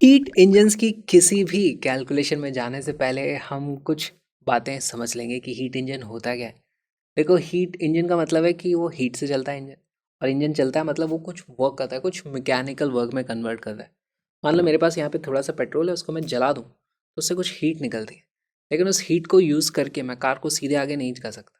Heat engines की किसी भी कैलकुलेशन में जाने से पहले हम कुछ बातें समझ लेंगे कि हीट इंजन होता क्या है। देखो, हीट इंजन का मतलब है कि वो हीट से चलता है इंजन, और इंजन चलता है मतलब वो कुछ वर्क करता है, कुछ मैकेनिकल वर्क में कन्वर्ट करता है। मान लो मेरे पास यहाँ पे थोड़ा सा पेट्रोल है, उसको मैं जला दूँ तो उससे कुछ हीट निकलती है, लेकिन उस हीट को यूज़ करके मैं कार को सीधे आगे नहीं कर सकता।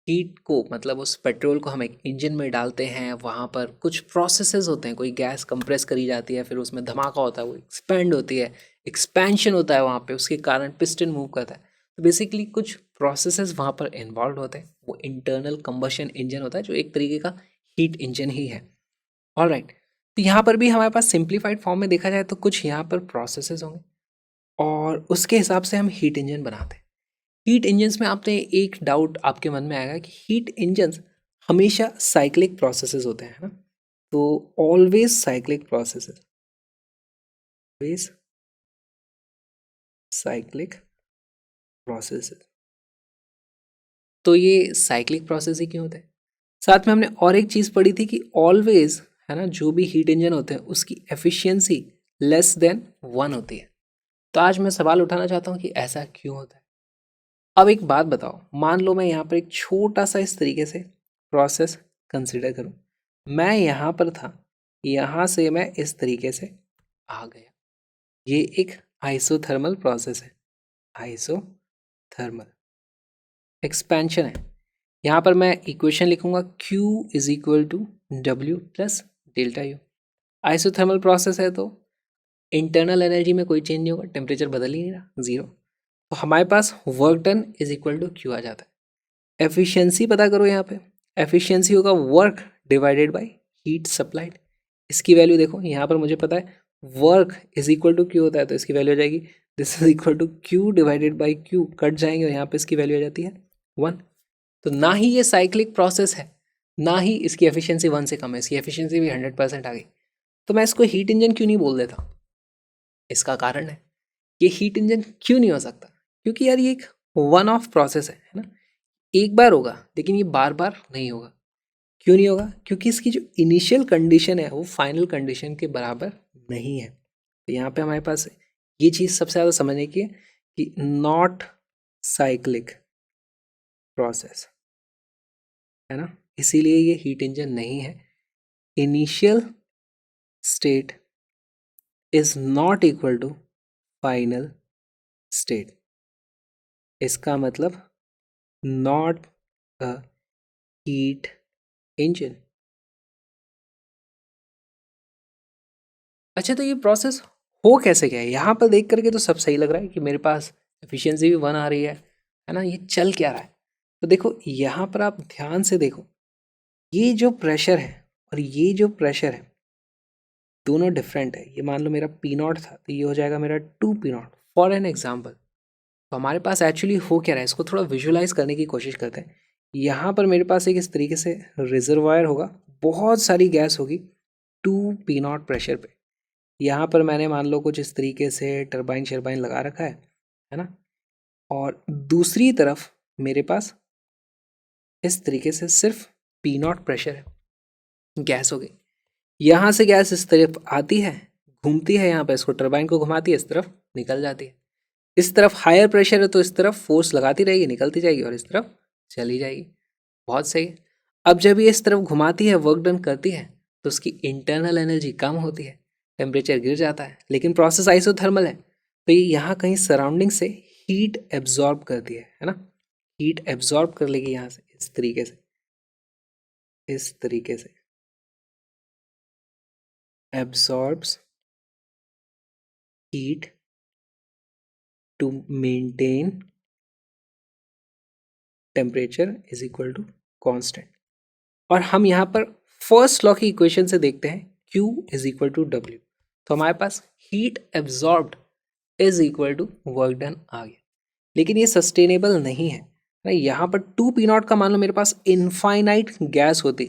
हीट को मतलब उस पेट्रोल को हम एक इंजन में डालते हैं, वहाँ पर कुछ प्रोसेसेस होते हैं, कोई गैस कंप्रेस करी जाती है, फिर उसमें धमाका होता है, वो एक्सपेंड होती है, एक्सपेंशन होता है वहाँ पे, उसके कारण पिस्टन मूव करता है। तो बेसिकली कुछ प्रोसेसेस वहाँ पर इन्वॉल्व होते हैं। वो इंटरनल कंबशन इंजन होता है जो एक तरीके का हीट इंजन ही है। ऑलराइट, तो यहाँ पर भी हमारे पास सिंप्लीफाइड फॉर्म में देखा जाए तो कुछ यहाँ पर प्रोसेसेस होंगे और उसके हिसाब से हम हीट इंजन बनाते हैं। हीट इंजन्स में आपने एक डाउट आपके मन में आएगा कि हीट इंजन्स हमेशा साइक्लिक प्रोसेसेस होते हैं, है ना? तो always cyclic processes, always cyclic processes. तो ये साइक्लिक प्रोसेस ही क्यों होते हैं? साथ में हमने और एक चीज़ पढ़ी थी कि ऑलवेज, है ना, जो भी हीट इंजन होते हैं उसकी एफिशिएंसी लेस देन 1 होती है। तो आज मैं सवाल उठाना चाहता हूँ कि ऐसा क्यों होता है। अब एक बात बताओ, मान लो मैं यहाँ पर एक छोटा सा इस तरीके से प्रोसेस कंसिडर करूँ। मैं यहाँ पर था, यहाँ से मैं इस तरीके से आ गया। ये एक आइसोथर्मल प्रोसेस है, आइसोथर्मल एक्सपेंशन है। यहाँ पर मैं इक्वेशन लिखूंगा Q is equal to W plus delta U. Isothermal process है तो इंटरनल एनर्जी में कोई चेंज नहीं होगा, टेम्परेचर बदल ही नहीं रहा, जीरो। तो हमारे पास work done is equal to Q आ जाता है। एफिशिएंसी पता करो, यहाँ पे एफिशिएंसी होगा work divided by heat supplied. इसकी वैल्यू देखो, यहाँ पर मुझे पता है work is equal to Q होता है, तो इसकी वैल्यू आ जाएगी this is equal to Q divided by Q, cut जाएंगे और यहाँ पे इसकी वैल्यू आ जाती है 1। तो ना ही ये साइक्लिक प्रोसेस है, ना ही इसकी एफिशिएंसी 1 से कम है, इसकी एफिशिएंसी भी 100% आ गई। तो मैं इसको हीट इंजन क्यों नहीं बोल देता? इसका कारण है, ये हीट इंजन क्यों नहीं हो सकता? क्योंकि यार ये एक वन ऑफ प्रोसेस है ना, एक बार होगा लेकिन ये बार बार नहीं होगा। क्यों नहीं होगा? क्योंकि इसकी जो इनिशियल कंडीशन है वो फाइनल कंडीशन के बराबर नहीं है। तो यहाँ पे हमारे पास ये चीज़ सबसे ज़्यादा समझने की है कि नॉट साइक्लिक प्रोसेस, है ना, इसीलिए ये हीट इंजन नहीं है। Initial state is not equal to final state. इसका मतलब नॉट अ हीट इंजन। अच्छा, तो ये प्रोसेस हो कैसे गया है? यहाँ पर देख करके तो सब सही लग रहा है कि मेरे पास एफिशिएंसी भी 1 आ रही है ना, ये चल क्या रहा है? तो देखो यहाँ पर आप ध्यान से देखो, ये जो प्रेशर है और ये जो प्रेशर है दोनों डिफरेंट है। ये मान लो मेरा पी नॉट था तो ये हो जाएगा मेरा 2 P not, for an example. तो हमारे पास एक्चुअली हो क्या रहा है, इसको थोड़ा विजुअलाइज करने की कोशिश करते हैं। यहाँ पर मेरे पास एक इस तरीके से रिजर्वायर होगा, बहुत सारी गैस होगी 2 पी नॉट प्रेशर पे। यहाँ पर मैंने मान लो कुछ इस तरीके से टरबाइन शरबाइन लगा रखा है ना, और दूसरी तरफ मेरे पास इस तरीके से सिर्फ पी नॉट प्रेशर है, गैस हो गई। यहाँ से गैस इस तरफ आती है, घूमती है, यहाँ पर इसको टरबाइन को घुमाती है, इस तरफ निकल जाती है। इस तरफ हायर प्रेशर है तो इस तरफ फोर्स लगाती रहेगी, निकलती जाएगी, और इस तरफ चली जाएगी। बहुत सही है। अब जब ये इस तरफ घुमाती है, वर्क डन करती है, तो उसकी इंटरनल एनर्जी कम होती है, टेम्परेचर गिर जाता है, लेकिन प्रोसेस आइसोथर्मल है तो ये यहाँ कहीं सराउंडिंग से हीट एब्जॉर्ब करती है ना, हीट एब्जॉर्ब कर लेगी यहाँ से इस तरीके से, इस तरीके से absorbs heat to maintain temperature is equal to constant. और हम यहाँ पर फर्स्ट लॉ की इक्वेशन से देखते हैं Q is equal to W. तो हमारे पास heat absorbed is equal to work done आ गया, लेकिन ये सस्टेनेबल नहीं है ना। यहाँ पर 2 पी नॉट का मान लो मेरे पास इनफाइनाइट गैस होती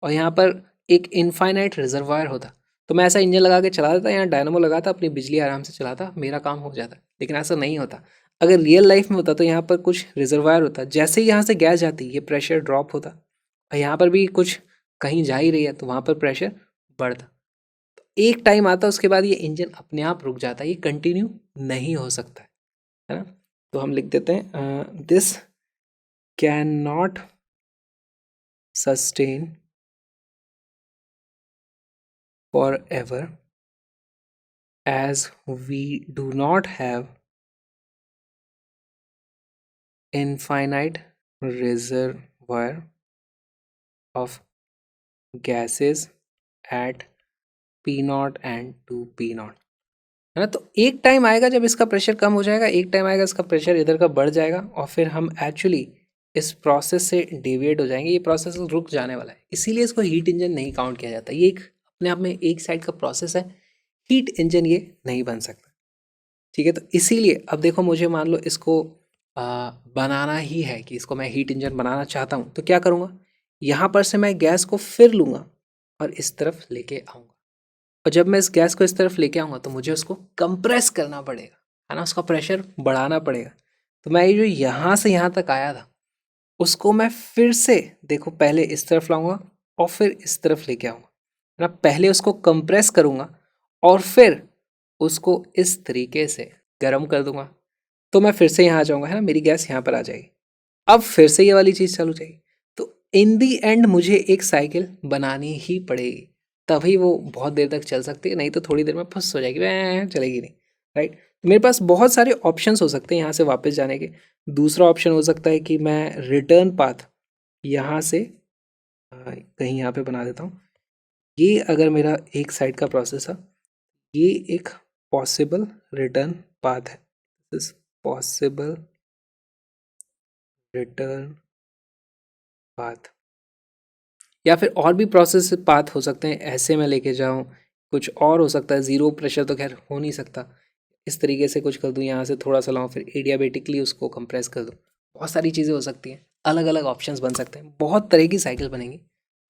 और यहाँ पर एक इनफाइनाइट रिजर्वायर होता, तो मैं ऐसा इंजन लगा के चला देता, यहाँ डायनामो लगाता, अपनी बिजली आराम से चलाता, मेरा काम हो जाता। लेकिन ऐसा नहीं होता। अगर रियल लाइफ में होता तो यहाँ पर कुछ रिजर्वायर होता, जैसे ही यहाँ से गैस जाती ये प्रेशर ड्रॉप होता, और यहाँ पर भी कुछ कहीं जा ही रही है तो वहाँ पर प्रेशर बढ़ता। एक टाइम आता है उसके बाद ये इंजन अपने आप रुक जाता है, ये कंटिन्यू नहीं हो सकता है ना। तो हम लिख देते हैं this can not sustain for ever as we do not have infinite reservoir of gases at P naught and 2 P naught, है ना। तो एक टाइम आएगा जब इसका प्रेशर कम हो जाएगा, एक टाइम आएगा इसका प्रेशर इधर का बढ़ जाएगा और फिर हम एक्चुअली इस प्रोसेस से डेविएट हो जाएंगे, ये प्रोसेस रुक जाने वाला है। इसीलिए इसको हीट इंजन नहीं काउंट किया जाता, ये एक अपने आप में एक साइड का प्रोसेस है, हीट इंजन ये नहीं बन सकता, ठीक है। तो इसीलिए अब देखो मुझे मान लो इसको बनाना ही है कि इसको मैं हीट इंजन बनाना चाहता हूँ, तो क्या करूँगा, यहाँ पर से मैं गैस को फिर लूँगा और इस तरफ लेके आऊँगा, और जब मैं इस गैस को इस तरफ लेके आऊँगा तो मुझे उसको कंप्रेस करना पड़ेगा, है ना, उसका प्रेशर बढ़ाना पड़ेगा। तो मैं ये जो यहाँ से यहाँ तक आया था उसको मैं फिर से देखो पहले इस तरफ लाऊंगा और फिर इस तरफ लेके आऊँगा, है ना। पहले उसको कंप्रेस करूँगा और फिर उसको इस तरीके से गर्म कर दूंगा, तो मैं फिर से यहाँ आ जाऊँगा, है ना, मेरी गैस यहाँ पर आ जाएगी। अब फिर से ये वाली चीज़ चालू जाएगी। तो इन दी एंड मुझे एक साइकिल बनानी ही पड़ेगी, तभी वो बहुत देर तक चल सकती है, नहीं तो थोड़ी देर में फुस हो जाएगी, चलेगी नहीं, राइट। मेरे पास बहुत सारे ऑप्शंस हो सकते हैं यहाँ से वापस जाने के। दूसरा ऑप्शन हो सकता है कि मैं रिटर्न पाथ यहाँ से कहीं यहाँ पे बना देता हूँ। ये अगर मेरा एक साइड का प्रोसेस है, ये एक पॉसिबल रिटर्न पाथ है, दिस पॉसिबल रिटर्न पाथ। या फिर और भी प्रोसेस पाथ हो सकते हैं, ऐसे मैं लेके जाऊँ, कुछ और हो सकता है, ज़ीरो प्रेशर तो खैर हो नहीं सकता, इस तरीके से कुछ कर दूँ, यहाँ से थोड़ा सा लाऊँ फिर एडियाबेटिकली उसको कंप्रेस कर दूँ। बहुत सारी चीज़ें हो सकती हैं, अलग अलग ऑप्शंस बन सकते हैं, बहुत तरह की साइकिल बनेंगी।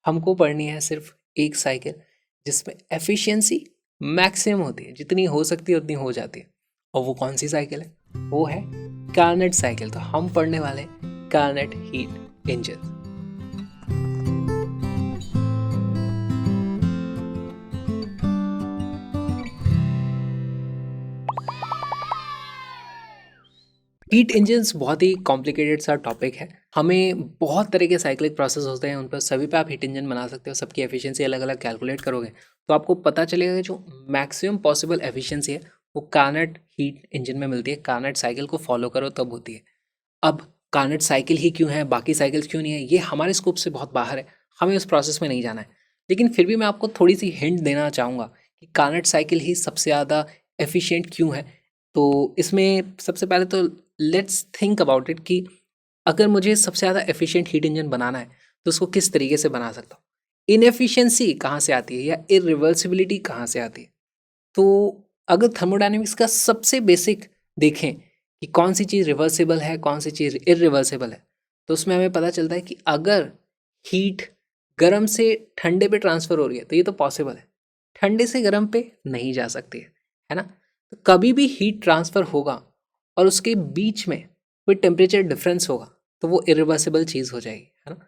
हमको पढ़नी है सिर्फ एक साइकिल जिसमें एफिशिएंसी मैक्सिमम होती है, जितनी हो सकती है उतनी हो जाती है। और वो कौन सी साइकिल है, वो है कार्नेट साइकिल। तो हम पढ़ने वाले कार्नेट हीट इंजन। हीट इंजन्स बहुत ही कॉम्प्लिकेटेड सा टॉपिक है, हमें बहुत तरह के साइक्लिक प्रोसेस होते हैं, उन पर सभी पे आप हीट इंजन बना सकते हो, सबकी एफिशिएंसी अलग अलग कैलकुलेट करोगे तो आपको पता चलेगा कि जो मैक्सिमम पॉसिबल एफिशिएंसी है वो कार्नेट हीट इंजन में मिलती है। कार्नेट साइकिल को फॉलो करो तब होती है। अब कार्नेट साइकिल ही क्यों है, बाकी साइकिल्स क्यों नहीं है, ये हमारे स्कोप से बहुत बाहर है, हमें उस प्रोसेस में नहीं जाना है। लेकिन फिर भी मैं आपको थोड़ी सी हिंट देना चाहूँगा कि कार्नेट साइकिल ही सबसे ज़्यादा एफिशिएंट क्यों है। तो इसमें सबसे पहले तो लेट्स थिंक अबाउट इट कि अगर मुझे सबसे ज़्यादा एफिशिएंट हीट इंजन बनाना है तो उसको किस तरीके से बना सकता हूँ, इनएफिशिएंसी कहाँ से आती है या इरिवर्सिबिलिटी कहाँ से आती है। तो अगर थर्मोडायनेमिक्स का सबसे बेसिक देखें कि कौन सी चीज़ रिवर्सिबल है कौन सी चीज़ इरिवर्सिबल है, तो उसमें हमें पता चलता है कि अगर हीट गर्म से ठंडे पे ट्रांसफ़र हो रही है तो ये तो पॉसिबल है, ठंडे से गर्म पे नहीं जा सकती है ना। तो कभी भी हीट ट्रांसफ़र होगा और उसके बीच में कोई टेम्परेचर डिफरेंस होगा तो वो इरिवर्सिबल चीज़ हो जाएगी, है ना।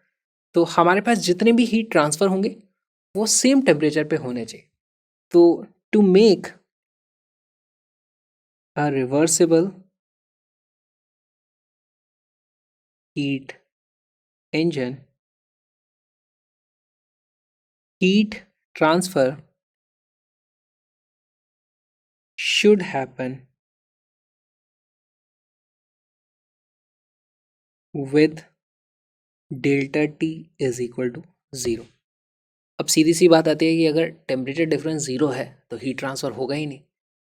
तो हमारे पास जितने भी हीट ट्रांसफ़र होंगे वो सेम टेम्परेचर पे होने चाहिए। तो to make a reversible heat engine, heat transfer should happen with delta T is equal to zero. अब सीधी सी बात आती है कि अगर टेम्परेचर डिफरेंस ज़ीरो है तो हीट ट्रांसफ़र होगा ही नहीं।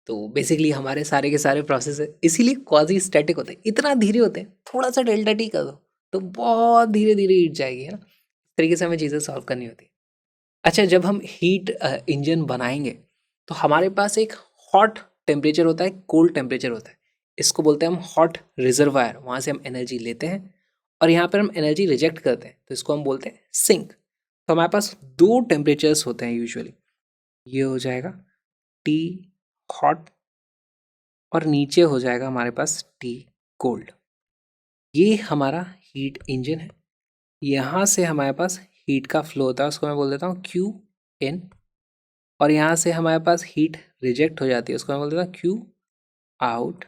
तो बेसिकली हमारे सारे के सारे प्रोसेस है इसीलिए क्वाजी स्टैटिक होते हैं, इतना धीरे होते हैं, थोड़ा सा डेल्टा टी कर दो तो बहुत धीरे धीरे हीट जाएगी, है ना। इस तरीके से हमें चीज़ें सॉल्व करनी होती है। अच्छा, जब हम हीट इंजन बनाएंगे तो हमारे पास एक हॉट टेम्परेचर होता है, कोल्ड टेम्परेचर होता है, इसको बोलते हैं हम हॉट रिजर्वायर। वहाँ से हम एनर्जी लेते हैं और यहाँ पर हम एनर्जी रिजेक्ट करते हैं, तो इसको हम बोलते हैं सिंक। तो हमारे पास दो टेम्परेचर्स होते हैं यूजुअली, ये हो जाएगा टी हॉट और नीचे हो जाएगा हमारे पास टी कोल्ड। ये हमारा हीट इंजन है, यहाँ से हमारे पास हीट का फ्लो होता है, उसको मैं बोल देता हूँ क्यू इन और यहाँ से हमारे पास हीट रिजेक्ट हो जाती है, उसको हम बोलते हैं क्यू आउट,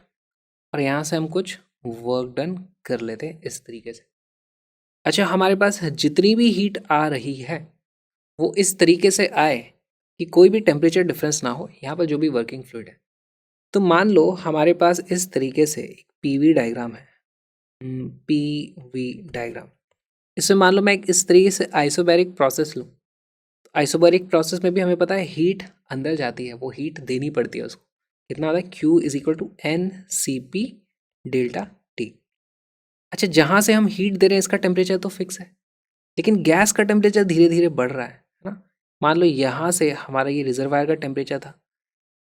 और यहाँ से हम कुछ वर्क डन कर लेते हैं इस तरीके से। अच्छा, हमारे पास जितनी भी हीट आ रही है वो इस तरीके से आए कि कोई भी टेम्परेचर डिफरेंस ना हो यहाँ पर जो भी वर्किंग फ्लूइड है। तो मान लो हमारे पास इस तरीके से एक पीवी डायग्राम है, पीवी डायग्राम। इसमें मान लो मैं एक इस तरीके से आइसोबैरिक प्रोसेस लूँ। आइसोबैरिक प्रोसेस में भी हमें पता है हीट अंदर जाती है, वो हीट देनी पड़ती है उसको। कितना होता है, Q is equal to N C P delta T. अच्छा, जहाँ से हम हीट दे रहे हैं इसका टेम्परेचर तो फिक्स है, लेकिन गैस का टेम्परेचर धीरे धीरे बढ़ रहा है ना। मान लो यहाँ से हमारा ये रिजर्वायर का टेम्परेचर था,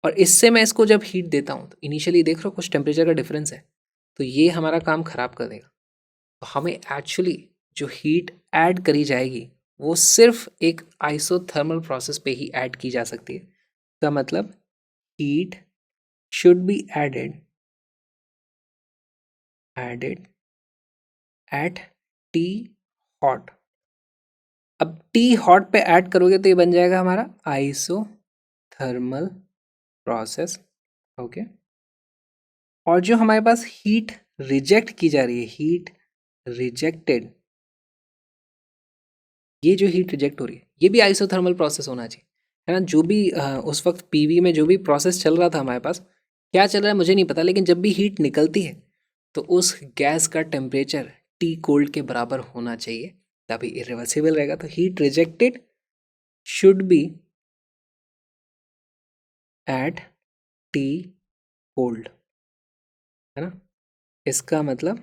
और इससे मैं इसको जब हीट देता हूँ तो इनिशियली देख रहा हूँ कुछ टेम्परेचर का डिफरेंस है, तो ये हमारा काम ख़राब कर देगा। तो हमें एक्चुअली जो हीट ऐड करी जाएगी वो सिर्फ एक आइसोथर्मल प्रोसेस पे ही ऐड की जा सकती है। इसका मतलब heat should be added at T hot. अब टी हॉट पे ऐड करोगे तो ये बन जाएगा हमारा आइसोथर्मल प्रोसेस। ओके, और जो हमारे पास हीट रिजेक्ट की जा रही है, हीट रिजेक्टेड, ये जो हीट रिजेक्ट हो रही है ये भी आइसोथर्मल प्रोसेस होना चाहिए, है ना। जो भी उस वक्त पीवी में जो भी प्रोसेस चल रहा था हमारे पास, क्या चल रहा है मुझे नहीं पता, लेकिन जब भी हीट निकलती है तो उस गैस का टेम्परेचर टी कोल्ड के बराबर होना चाहिए, तभी इरिवर्सिबल रहेगा। तो heat rejected should be at T cold, है ना। इसका मतलब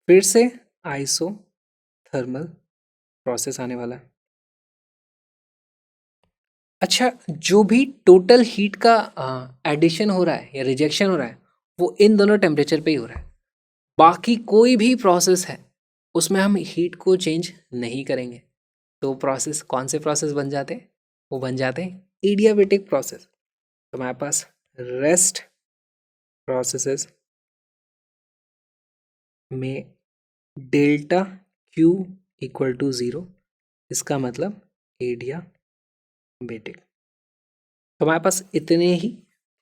फिर से आइसोथर्मल प्रोसेस आने वाला है। अच्छा, जो भी टोटल हीट का एडिशन हो रहा है या रिजेक्शन हो रहा है वो इन दोनों टेम्परेचर पे ही हो रहा है। बाकी कोई भी प्रोसेस है उसमें हम हीट को चेंज नहीं करेंगे। तो प्रोसेस कौन से प्रोसेस बन जाते हैं, वो बन जाते हैं एडियाबेटिक प्रोसेस। तो हमारे पास रेस्ट प्रोसेसेस में delta Q equal to zero, इसका मतलब एडियाबेटिक। तो हमारे पास इतने ही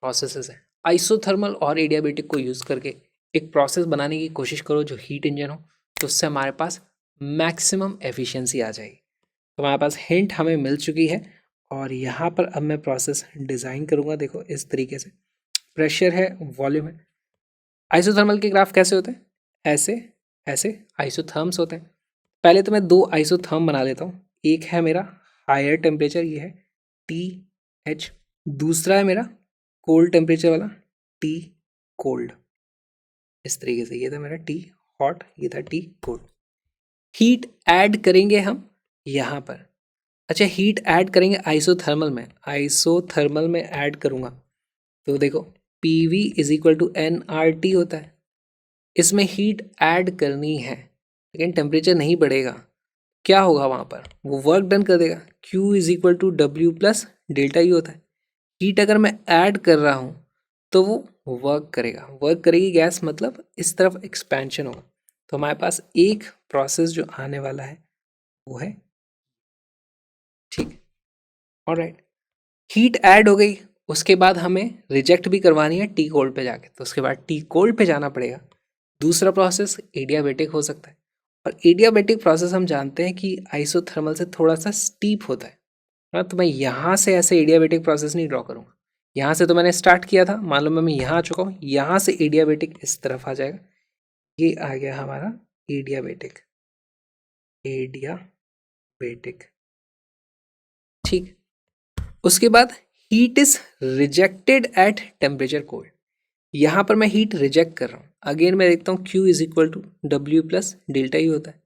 प्रोसेसेस हैं। आइसोथर्मल और एडियाबेटिक को यूज़ करके एक प्रोसेस बनाने की कोशिश करो जो हीट इंजन हो, तो उससे हमारे पास मैक्सिमम एफिशिएंसी आ जाएगी। तो हमारे पास हिंट हमें मिल चुकी है, और यहाँ पर अब मैं प्रोसेस डिज़ाइन करूँगा। देखो इस तरीके से प्रेशर है, वॉल्यूम है। आइसोथर्मल के ग्राफ कैसे होते हैं, ऐसे ऐसे आइसोथर्म्स होते हैं। पहले तो मैं दो आइसोथर्म बना लेता हूँ। एक है मेरा हायर टेम्परेचर, ये है टी एच, दूसरा है मेरा कोल्ड टेम्परेचर वाला टी कोल्ड। इस तरीके से ये था मेरा टी हॉट, ये था टी कोल्ड। हीट ऐड करेंगे हम यहाँ पर। अच्छा, हीट ऐड करेंगे आइसोथर्मल में, आइसोथर्मल में ऐड करूँगा तो देखो P V is equal to N R T होता है। इसमें हीट ऐड करनी है लेकिन टेम्परेचर नहीं बढ़ेगा। क्या होगा वहाँ पर, वो वर्क डन कर देगा। Q is equal to W plus delta E होता है। हीट अगर मैं ऐड कर रहा हूँ तो वो वर्क करेगा, वर्क करेगी गैस, मतलब इस तरफ एक्सपेंशन होगा। तो हमारे पास एक प्रोसेस जो आने वाला है वो है, ठीक, ऑलराइट। हीट ऐड हो गई, उसके बाद हमें रिजेक्ट भी करवानी है टी कोल्ड पे जाके, तो उसके बाद टी कोल्ड पे जाना पड़ेगा। दूसरा प्रोसेस एडियाबेटिक हो सकता है, और एडियाबेटिक प्रोसेस हम जानते हैं कि आइसोथर्मल से थोड़ा सा स्टीप होता है ना। तो मैं यहाँ से ऐसे एडियाबेटिक प्रोसेस नहीं ड्रॉ करूँगा। यहाँ से तो मैंने स्टार्ट किया था, मान लो मैं यहाँ आ चुका हूँ, यहाँ से एडियाबेटिक इस तरफ आ जाएगा। ये आ गया हमारा एडियाबेटिक, एडियाबेटिक, ठीक। उसके बाद heat is rejected at temperature cold. यहाँ पर मैं हीट रिजेक्ट कर रहा हूँ। अगेन मैं देखता हूँ Q is equal to W plus delta U होता है।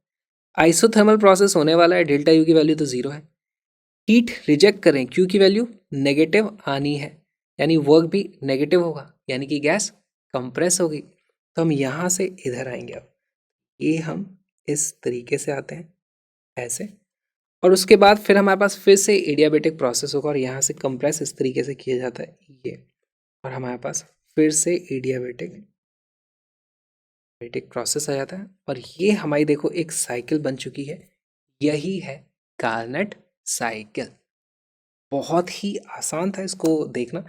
आइसोथर्मल प्रोसेस होने वाला है, डेल्टा यू की वैल्यू तो ज़ीरो है। हीट रिजेक्ट करें, Q की वैल्यू नेगेटिव आनी है, यानी वर्क भी नेगेटिव होगा, यानी कि गैस कंप्रेस होगी। तो हम यहाँ से इधर आएंगे। अब ये हम इस तरीके से आते हैं ऐसे, और उसके बाद फिर हमारे पास फिर से एडियाबेटिक प्रोसेस होगा, और यहाँ से कंप्रेस इस तरीके से किया जाता है ये, और हमारे पास फिर से एडियाबेटिक प्रोसेस आ जाता है। और ये हमारी देखो एक साइकिल बन चुकी है, यही है कार्नेट साइकिल। बहुत ही आसान था इसको देखना, है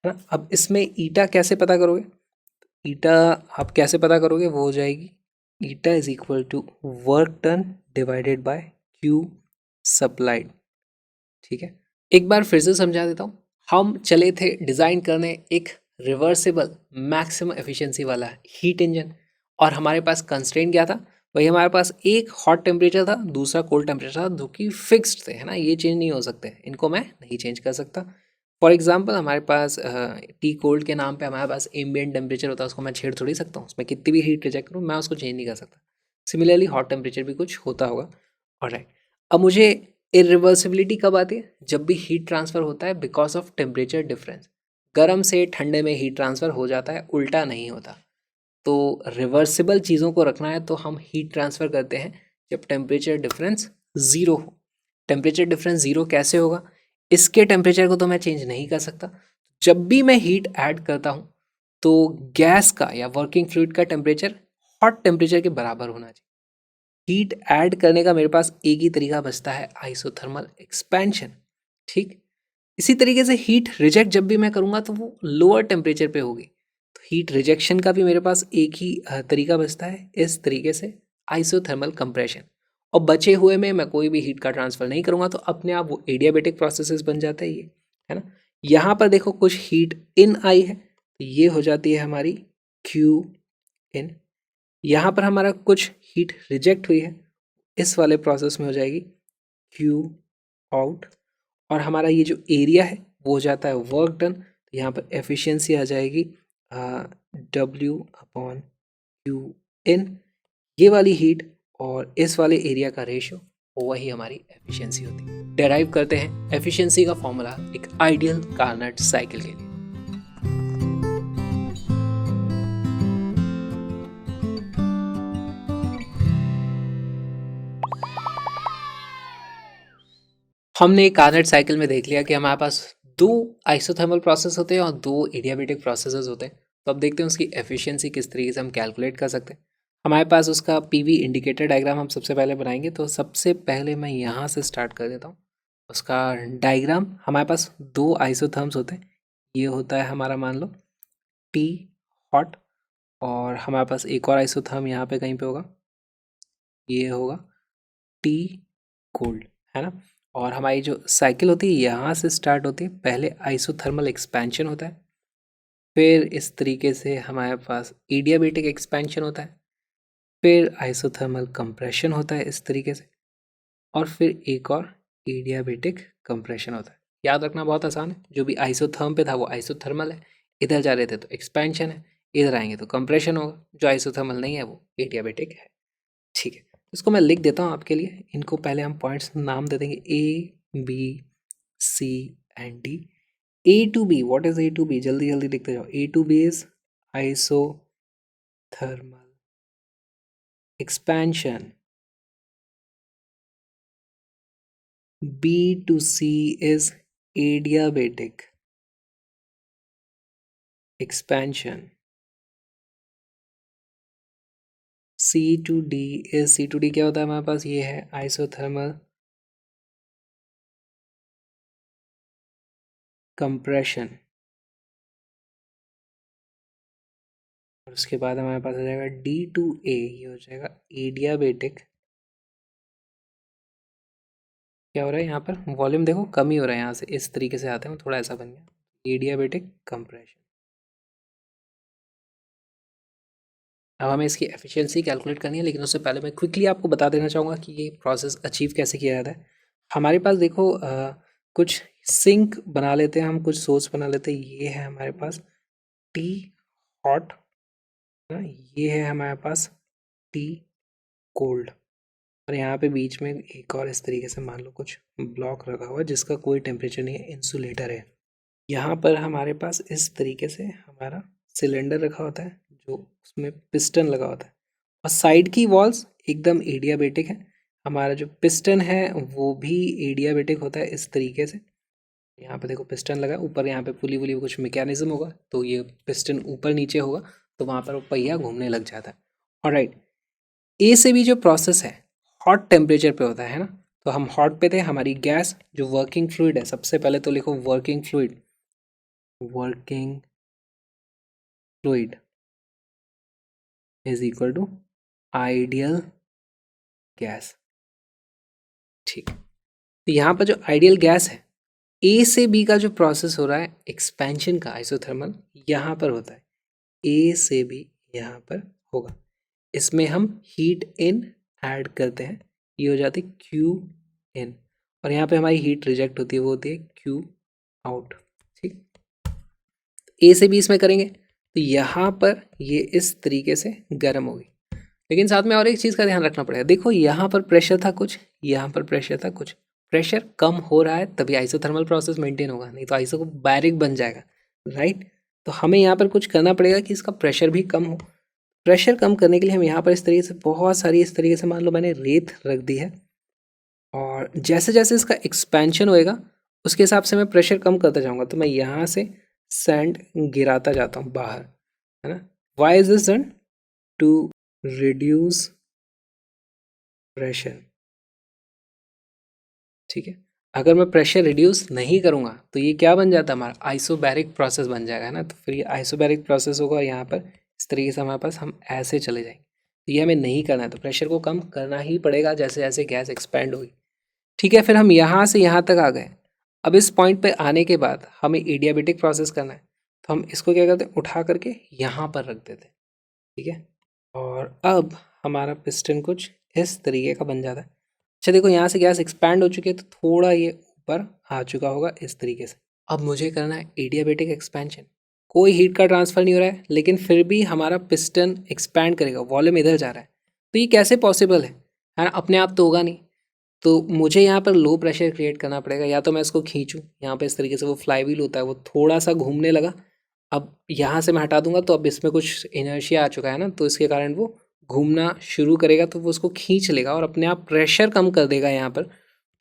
ना। अब इसमें ईटा कैसे पता करोगे, ईटा आप कैसे पता करोगे, वो हो जाएगी eta is equal to work done divided by Q supplied. ठीक है, एक बार फिर से समझा देता हूँ। हम चले थे डिज़ाइन करने एक रिवर्सिबल मैक्सिमम एफिशिएंसी वाला हीट इंजन, और हमारे पास कंस्ट्रेंट क्या था, वही हमारे पास एक हॉट टेम्परेचर था, दूसरा कोल्ड टेम्परेचर था, जो कि फिक्स्ड थे, है ना, ये चेंज नहीं हो सकते, इनको मैं नहीं चेंज कर सकता। फॉर एग्जाम्पल हमारे पास टी कोल्ड के नाम पे हमारे पास एम्बियंट टेम्परेचर होता है, उसको मैं छेड़ थोड़ी सकता हूँ, उसमें कितनी भी हीट रिजेक्ट करूँ मैं उसको चेंज नहीं कर सकता। सिमिलरली हॉट टेम्परेचर भी कुछ होता होगा। ऑलराइट, अब मुझे इरिवर्सिबिलिटी कब आती है, जब भी हीट ट्रांसफ़र होता है बिकॉज ऑफ टेम्परेचर डिफरेंस। गर्म से ठंडे में हीट ट्रांसफ़र हो जाता है, उल्टा नहीं होता। तो रिवर्सिबल चीज़ों को रखना है तो हम हीट ट्रांसफ़र करते हैं जब टेम्परेचर डिफरेंस ज़ीरो हो। टेम्परेचर डिफरेंस ज़ीरो कैसे होगा, इसके टेम्परेचर को तो मैं चेंज नहीं कर सकता। जब भी मैं हीट ऐड करता हूँ तो गैस का या वर्किंग फ्लूइड का टेम्परेचर हॉट टेम्परेचर के बराबर होना चाहिए। हीट ऐड करने का मेरे पास एक ही तरीका बचता है, आइसोथर्मल एक्सपेंशन। ठीक, इसी तरीके से हीट रिजेक्ट जब भी मैं करूँगा तो वो लोअर टेम्परेचर पे होगी, तो हीट रिजेक्शन का भी मेरे पास एक ही तरीका बचता है, इस तरीके से आइसोथर्मल कंप्रेशन। और बचे हुए में मैं कोई भी हीट का ट्रांसफ़र नहीं करूँगा तो अपने आप वो एडियाबेटिक प्रोसेसेस बन जाता है ये, है ना। यहाँ पर देखो कुछ हीट इन आई है, तो ये हो जाती है हमारी क्यू इन। यहाँ पर हमारा कुछ हीट रिजेक्ट हुई है, इस वाले प्रोसेस में हो जाएगी क्यू आउट। और हमारा ये जो एरिया है वो हो जाता है वर्क डन, तो यहाँ पर एफिशिएंसी आ जाएगी डब्ल्यू अपॉन क्यू इन, ये वाली हीट और इस वाले एरिया का रेशियो, वही हमारी एफिशिएंसी होती है। डेराइव करते हैं एफिशिएंसी का फॉर्मूला एक आइडियल कार्नट साइकिल के लिए। हमने कार्नट साइकिल में देख लिया कि हमारे पास दो आइसोथर्मल प्रोसेस होते हैं और दो एडियाबेटिक प्रोसेसेस होते हैं। तो अब देखते हैं उसकी एफिशिएंसी किस तरीके से हम कैलकुलेट कर सकते हैं। हमारे पास उसका पीवी इंडिकेटर डायग्राम हम सबसे पहले बनाएंगे। तो सबसे पहले मैं यहाँ से स्टार्ट कर देता हूँ उसका डायग्राम। हमारे पास दो आइसोथर्म्स होते हैं, ये होता है हमारा मान लो टी हॉट, और हमारे पास एक और आइसोथर्म यहाँ पे कहीं पे होगा, ये होगा टी कोल्ड, है ना। और हमारी जो साइकिल होती है यहाँ से स्टार्ट होती है, पहले आइसोथर्मल एक्सपेंशन होता है, फिर इस तरीके से हमारे पास एडियाबेटिक एक्सपेंशन होता है, फिर आइसोथर्मल कंप्रेशन होता है इस तरीके से, और फिर एक और एडियाबेटिक कंप्रेशन होता है। याद रखना बहुत आसान है, जो भी आइसोथर्म पे था वो आइसोथर्मल है, इधर जा रहे थे तो एक्सपेंशन है, इधर आएंगे तो कंप्रेशन होगा, जो आइसोथर्मल नहीं है वो एडियाबेटिक है। ठीक है, इसको मैं लिख देता हूँ आपके लिए। इनको पहले हम पॉइंट्स नाम दे देंगे A B C and D. A to B, what is A to B, जल्दी जल्दी लिखते जाओ। A to B is isothermal expansion, B to C is adiabatic expansion, C to D is, C to D क्या होता है हमारे पास, ये है आइसोथर्मल कंप्रेशन। और उसके बाद हमारे पास आ जाएगा डी टू ए, ये हो जाएगा एडियाबेटिक, क्या हो रहा है यहाँ पर, वॉल्यूम देखो कम ही हो रहा है यहाँ से, इस तरीके से आते हैं थोड़ा ऐसा बन गया, एडियाबेटिक कंप्रेशन। अब हमें इसकी एफिशिएंसी कैलकुलेट करनी है, लेकिन उससे पहले मैं क्विकली आपको बता देना चाहूँगा कि ये प्रोसेस अचीव कैसे किया जाता है। हमारे पास देखो कुछ सिंक बना लेते हैं हम, कुछ सोर्स बना लेते हैं। ये है हमारे पास टी हॉट, ये है हमारे पास टी कोल्ड, और यहाँ पे बीच में एक और इस तरीके से मान लो कुछ ब्लॉक रखा हुआ है जिसका कोई टेम्परेचर नहीं है, इंसुलेटर है। यहाँ पर हमारे पास इस तरीके से हमारा सिलेंडर रखा होता है जो उसमें पिस्टन लगा होता है, और साइड की वॉल्स एकदम एडियाबेटिक है। हमारा जो पिस्टन है वो भी एडियाबेटिक होता है इस तरीके से। यहाँ पे देखो पिस्टन लगा, ऊपर यहाँ पे पुली वुली कुछ मैकेनिज्म होगा, तो ये पिस्टन ऊपर नीचे होगा तो वहाँ पर वो पहिया घूमने लग जाता है। ऑलराइट, ए से भी जो प्रोसेस है हॉट टेम्परेचर पे होता है ना, तो हम हॉट पे थे, हमारी गैस जो वर्किंग फ्लूइड है, सबसे पहले तो लिखो working fluid, working fluid is equal to ideal gas. ठीक, तो यहाँ पर जो आइडियल गैस है, ए से बी का जो प्रोसेस हो रहा है एक्सपेंशन का आइसोथर्मल, यहाँ पर होता है, ए से बी यहाँ पर होगा। इसमें हम हीट इन ऐड करते हैं, ये हो जाती है क्यू इन, और यहाँ पे हमारी हीट रिजेक्ट होती है, वो होती है क्यू आउट। ठीक, ए से बी इसमें करेंगे तो यहाँ पर ये इस तरीके से गर्म होगी। लेकिन साथ में और एक चीज़ का ध्यान रखना पड़ेगा, देखो यहाँ पर प्रेशर था कुछ, यहाँ पर प्रेशर था कुछ, प्रेशर कम हो रहा है तभी आइसोथर्मल प्रोसेस मेंटेन होगा, नहीं तो आइसोबैरिक बन जाएगा, राइट। तो हमें यहाँ पर कुछ करना पड़ेगा कि इसका प्रेशर भी कम हो। प्रेशर कम करने के लिए हम यहाँ पर इस तरीके से बहुत सारी, इस तरीके से मान लो मैंने रेत रख दी है, और जैसे जैसे इसका एक्सपेंशन होएगा उसके हिसाब से मैं प्रेशर कम करता जाऊँगा। तो मैं यहाँ से सैंड गिराता जाता हूँ बाहर, है ना। Why is this done? To reduce pressure. ठीक है, अगर मैं प्रेशर रिड्यूस नहीं करूँगा तो ये क्या बन जाता है, हमारा आइसोबैरिक प्रोसेस बन जाएगा, है ना। तो फिर ये आइसोबैरिक प्रोसेस होगा, यहाँ पर इस तरीके से हमारे पास हम ऐसे चले जाएंगे। तो ये हमें नहीं करना है, तो प्रेशर को कम करना ही पड़ेगा जैसे जैसे गैस एक्सपैंड होगी। ठीक है, फिर हम यहाँ से यहाँ तक आ गए। अब इस पॉइंट पे आने के बाद हमें एडियाबेटिक प्रोसेस करना है, तो हम इसको क्या करते हैं, उठा करके यहाँ पर रख देते हैं। ठीक है, और अब हमारा पिस्टन कुछ इस तरीके का बन जाता है। अच्छा देखो, यहाँ से गैस एक्सपैंड हो चुकी है तो थोड़ा ये ऊपर आ चुका होगा इस तरीके से। अब मुझे करना है एडियाबेटिक एक्सपेंशन, कोई हीट का ट्रांसफ़र नहीं हो रहा है लेकिन फिर भी हमारा पिस्टन एक्सपैंड करेगा, वॉल्यूम इधर जा रहा है। तो ये कैसे पॉसिबल है ना, अपने आप तो होगा नहीं। तो मुझे यहाँ पर लो प्रेशर क्रिएट करना पड़ेगा, या तो मैं इसको खींचूँ, यहाँ पे इस तरीके से वो फ्लाई व्हील होता है वो थोड़ा सा घूमने लगा, अब यहाँ से मैं हटा दूंगा तो अब इसमें कुछ इनर्शिया आ चुका है ना, तो इसके कारण वो घूमना शुरू करेगा, तो वो उसको खींच लेगा और अपने आप प्रेशर कम कर देगा। यहाँ पर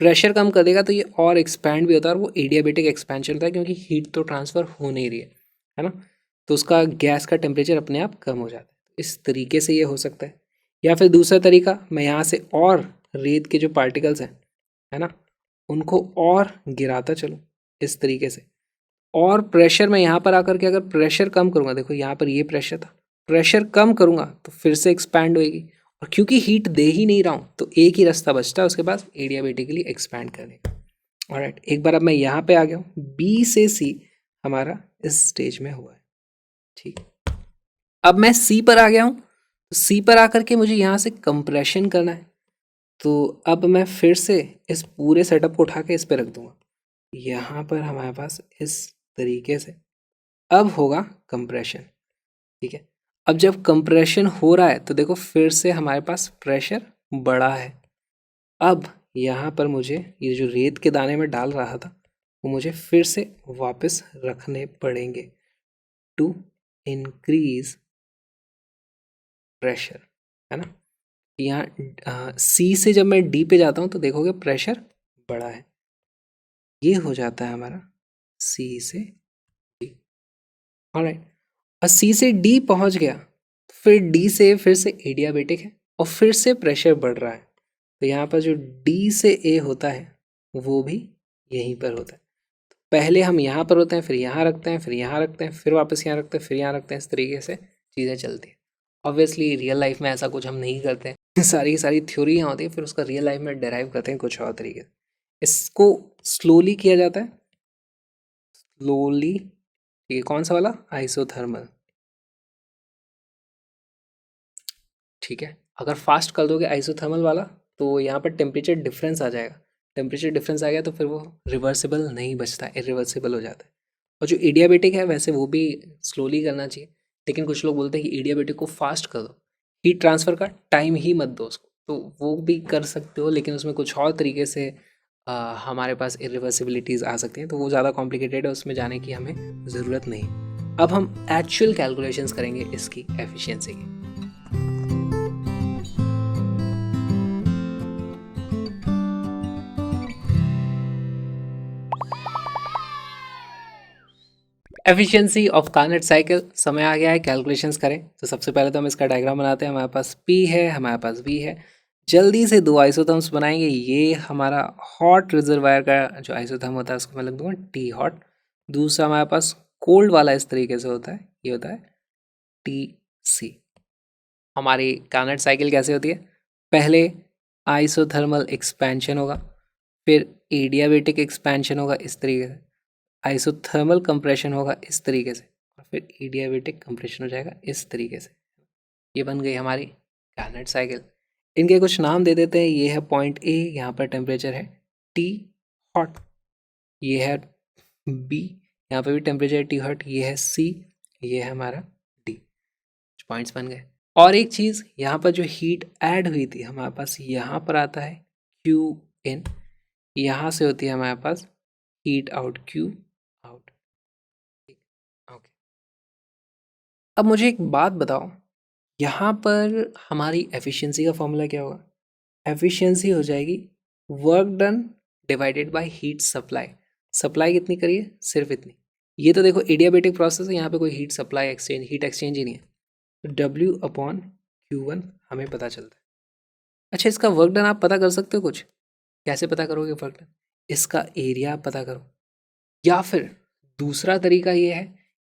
प्रेशर कम कर देगा तो ये और एक्सपैंड भी होता है, और वो एडियाबेटिक एक्सपेंशन होता है क्योंकि हीट तो ट्रांसफ़र हो नहीं रही है ना। तो उसका गैस का टेम्परेचर अपने आप कम हो जाता है। इस तरीके से ये हो सकता है। या फिर दूसरा तरीका, मैं यहाँ से और रेत के जो पार्टिकल्स हैं, है ना, उनको और गिराता चलूँ इस तरीके से, और प्रेशर मैं यहाँ पर आकर के अगर प्रेशर कम करूँगा, देखो यहाँ पर ये प्रेशर था, प्रेशर कम करूँगा तो फिर से एक्सपैंड होएगी, और क्योंकि हीट दे ही नहीं रहा हूँ तो एक ही रास्ता बचता है उसके बाद, एडियाबेटिकली एक्सपैंड करने का। ऑलराइट, एक बार अब मैं यहाँ पे आ गया हूँ, बी से सी हमारा इस स्टेज में हुआ है। ठीक, अब मैं सी पर आ गया हूँ, तो सी पर आकर के मुझे यहाँ से कंप्रेशन करना है। तो अब मैं फिर से इस पूरे सेटअप को उठा के इस पर रख दूंगा, यहाँ पर हमारे पास इस तरीके से अब होगा कंप्रेशन। ठीक है, अब जब कंप्रेशन हो रहा है तो देखो फिर से हमारे पास प्रेशर बढ़ा है। अब यहाँ पर मुझे ये जो रेत के दाने में डाल रहा था वो मुझे फिर से वापस रखने पड़ेंगे टू इंक्रीज प्रेशर, है ना। यहाँ सी से जब मैं डी पे जाता हूँ तो देखोगे प्रेशर बढ़ा है, ये हो जाता है हमारा सी से डी। ऑलराइट, और सी से डी पहुंच गया, फिर डी से फिर से एडियाबेटिक है और फिर से प्रेशर बढ़ रहा है। तो यहाँ पर जो डी से ए होता है वो भी यहीं पर होता है। तो पहले हम यहाँ पर होते हैं, फिर यहाँ रखते हैं, फिर यहाँ रखते हैं, फिर वापस यहाँ रखते हैं, फिर यहाँ रखते हैं, इस तरीके से चीज़ें चलती हैं। ऑब्वियसली रियल लाइफ में ऐसा कुछ हम नहीं करते हैं सारी की सारी थ्योरी यहाँ होती है, फिर उसका रियल लाइफ में डेराइव करते हैं कुछ और तरीके से। इसको स्लोली किया जाता है, स्लोली। ठीक है, कौन सा वाला, आइसोथर्मल। ठीक है, अगर फास्ट कर दोगे आइसोथर्मल वाला तो यहाँ पर टेम्परेचर डिफरेंस आ जाएगा, टेम्परेचर डिफरेंस आ गया तो फिर वो रिवर्सिबल नहीं बचता, इरिवर्सिबल हो जाता है। और जो एडियाबेटिक है वैसे वो भी स्लोली करना चाहिए, लेकिन कुछ लोग बोलते हैं कि एडियाबेटिक को फास्ट कर दो, हीट ट्रांसफ़र का टाइम ही मत दो उसको, तो वो भी कर सकते हो, लेकिन उसमें कुछ और तरीके से हमारे पास इरिवर्सिबिलिटीज़ आ सकती हैं, तो वो ज़्यादा कॉम्प्लिकेटेड है, उसमें जाने की हमें ज़रूरत नहीं। अब हम एक्चुअल कैलकुलेशंस करेंगे इसकी एफिशिएंसी की। एफिशिएंसी ऑफ कार्नेट साइकिल, समय आ गया है कैलकुलेशंस करें। तो सबसे पहले तो हम इसका डायग्राम बनाते हैं। हमारे पास P है, हमारे पास V है। जल्दी से दो आइसोथर्म्स बनाएंगे। ये हमारा हॉट रिजर्वायर का जो आइसोथर्म होता है उसको मैं लिख दूंगा टी हॉट। दूसरा हमारे पास कोल्ड वाला इस तरीके से होता है, ये होता है टी सी। हमारी कार्नट साइकिल कैसे होती है? पहले आइसोथर्मल एक्सपेंशन होगा, फिर एडियाबेटिक एक्सपेंशन होगा इस तरीके से, आइसोथर्मल कंप्रेशन होगा इस तरीके से, और फिर एडियाबेटिक कंप्रेशन हो जाएगा इस तरीके से। ये बन गई हमारी कार्नट साइकिल। इनके कुछ नाम दे देते हैं। ये है पॉइंट ए, यहाँ पर टेम्परेचर है टी हॉट। ये है बी, यहाँ पे भी टेम्परेचर टी हॉट। ये है सी, ये है हमारा डी। पॉइंट्स बन गए। और एक चीज़, यहाँ पर जो हीट ऐड हुई थी हमारे पास, यहाँ पर आता है क्यू इन, यहाँ से होती है हमारे पास heat out, Q out. Okay, अब मुझे एक बात बताओ, यहाँ पर हमारी एफिशिएंसी का फॉर्मूला क्या होगा? एफिशिएंसी हो जाएगी work done divided by heat supply. Supply कितनी करिए? सिर्फ इतनी। ये तो देखो एडियाबेटिक प्रोसेस है, यहाँ पे कोई heat supply exchange, heat exchange ही नहीं है। तो डब्ल्यू अपॉन क्यू वन हमें पता चलता है। अच्छा, इसका वर्क डन आप पता कर सकते हो कुछ? कैसे पता करोगे वर्क डन? इसका एरिया आप पता करो, या फिर दूसरा तरीका ये है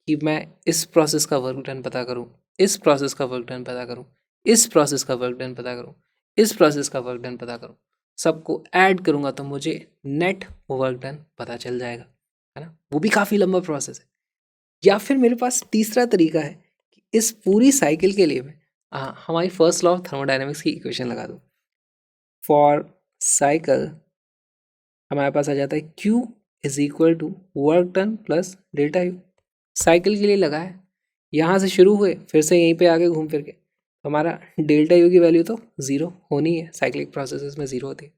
कि मैं इस प्रोसेस का वर्क डन पता करूँ, इस प्रोसेस का वर्क डन पता करूँ, इस प्रोसेस का वर्क डन पता करूँ, इस प्रोसेस का वर्क डन पता करूँ, सबको ऐड करूँगा तो मुझे नेट वर्क डन पता चल जाएगा, है ना? वो भी काफ़ी लंबा प्रोसेस है। या फिर मेरे पास तीसरा तरीका है कि इस पूरी साइकिल के लिए मैं हमारी फर्स्ट लॉ ऑफ थर्मोडायनेमिक्स की इक्वेशन लगा दूँ। फॉर साइकिल हमारे पास आ जाता है Q is equal to work done plus delta U. Cycle के लिए लगा है, यहाँ से शुरू हुए फिर से यहीं पे आगे घूम फिर के, हमारा डेल्टा यू की वैल्यू तो ज़ीरो होनी है, साइक्लिक प्रोसेसेस में ज़ीरो होती है।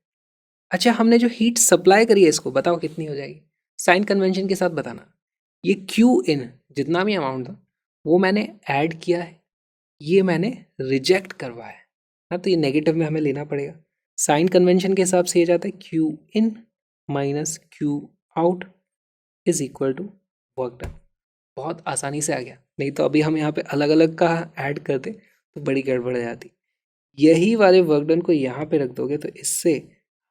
अच्छा, हमने जो हीट सप्लाई करी है इसको बताओ कितनी हो जाएगी? साइन कन्वेंशन के साथ बताना। ये क्यू इन जितना भी अमाउंट था वो मैंने ऐड किया है, ये मैंने रिजेक्ट करवाया है ना, तो ये नेगेटिव में हमें लेना पड़ेगा। साइन कन्वेंशन के हिसाब से ये जाता है Q in minus Q out is equal to work done. बहुत आसानी से आ गया, नहीं तो अभी हम यहाँ पे अलग अलग का ऐड करते तो बड़ी गड़बड़ जाती। यही वाले वर्क डन को यहाँ पे रख दोगे तो इससे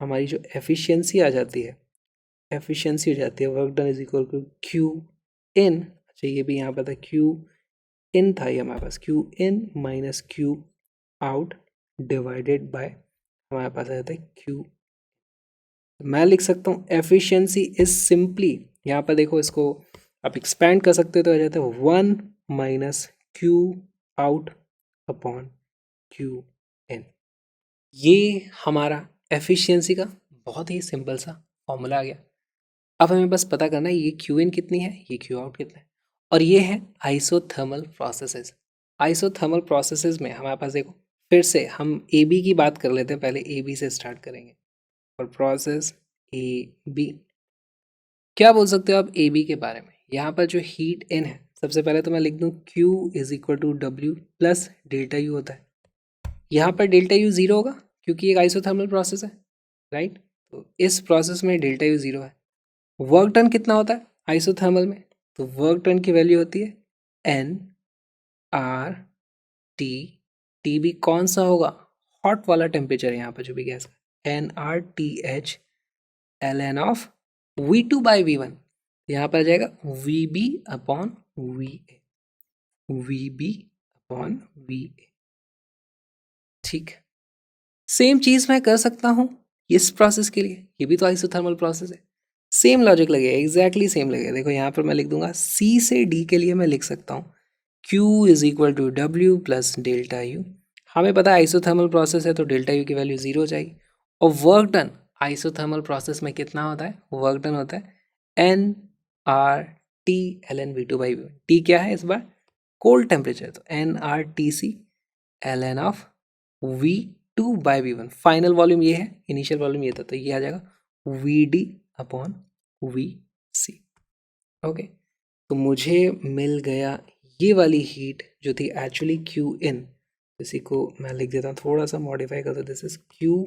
हमारी जो एफिशिएंसी आ जाती है, एफिशिएंसी हो जाती है work done is equal to Q in. अच्छा, ये भी यहाँ पर था क्यू इन था, ये हमारे पास Q in minus Q out divided by हमारे पास आ जाता है क्यू। मैं लिख सकता हूँ एफिशिएंसी इज सिंपली, यहाँ पर देखो इसको आप एक्सपैंड कर सकते हो तो आ जाता है 1 minus Q out upon Q in. ये हमारा एफिशिएंसी का बहुत ही सिंपल सा फॉर्मूला आ गया। अब हमें बस पता करना है ये क्यू इन कितनी है, ये क्यू आउट कितना है। और ये है आइसोथर्मल प्रोसेसेस। आइसोथर्मल प्रोसेसेस में हमारे पास देखो, फिर से हम ए बी की बात कर लेते हैं, पहले ए बी से स्टार्ट करेंगे। और प्रोसेस ए बी, क्या बोल सकते हो आप ए बी के बारे में? यहाँ पर जो हीट इन है, सबसे पहले तो मैं लिख दूँ Q is equal to W plus delta U होता है। यहाँ पर डेल्टा यू ज़ीरो होगा क्योंकि एक आइसोथर्मल प्रोसेस है, राइट? तो इस प्रोसेस में डेल्टा यू ज़ीरो है। वर्क डन कितना होता है आइसोथर्मल में? तो वर्क डन की वैल्यू होती है एन आर टी। टी भी कौन सा होगा? हॉट वाला टेम्परेचर है यहाँ पर जो भी गैस का, N R T H L N of V two by V one. यहाँ पर आ जाएगा V B upon V A, V B upon V A. ठीक, सेम चीज़ मैं कर सकता हूँ इस प्रोसेस के लिए, ये भी तो आइसोथर्मल प्रोसेस है। सेम लॉजिक लगेगा, एग्जैक्टली सेम लगेगा। देखो यहाँ पर मैं लिख दूंगा सी से डी के लिए मैं लिख सकता हूँ Q is equal to W plus delta U. हमें पता है आइसोथर्मल प्रोसेस है तो डेल्टा यू की वैल्यू ज़ीरो हो जाएगी। और वर्क डन आइसोथर्मल प्रोसेस में कितना होता है? वर्क डन होता है N R T L N V two by V one. T क्या है इस बार? कोल्ड टेम्परेचर, तो N R T C L N of V two by V one. Final volume ये है, इनिशियल वॉल्यूम ये था, तो ये आ जाएगा V D upon V C. Okay, तो मुझे मिल गया ये वाली हीट जो थी एक्चुअली क्यू इन। इसी को मैं लिख देता हूँ, थोड़ा सा मॉडिफाई कर दो, this is Q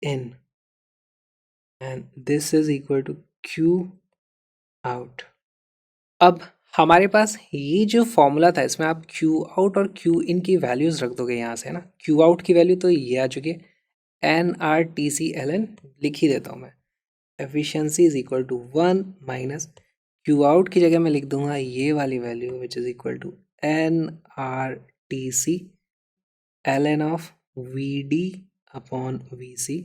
in and this is equal to Q out. अब हमारे पास ये जो फॉर्मूला था इसमें आप क्यू आउट और क्यू इन की वैल्यूज़ रख दोगे यहाँ से, है ना। क्यू आउट की वैल्यू तो ये आ चुकी है, NRTCln लिख ही देता हूँ मैं। Efficiency is equal to 1 minus Q out की जगह मैं लिख दूंगा ये वाली value which is equal to NRTCln of VD upon VC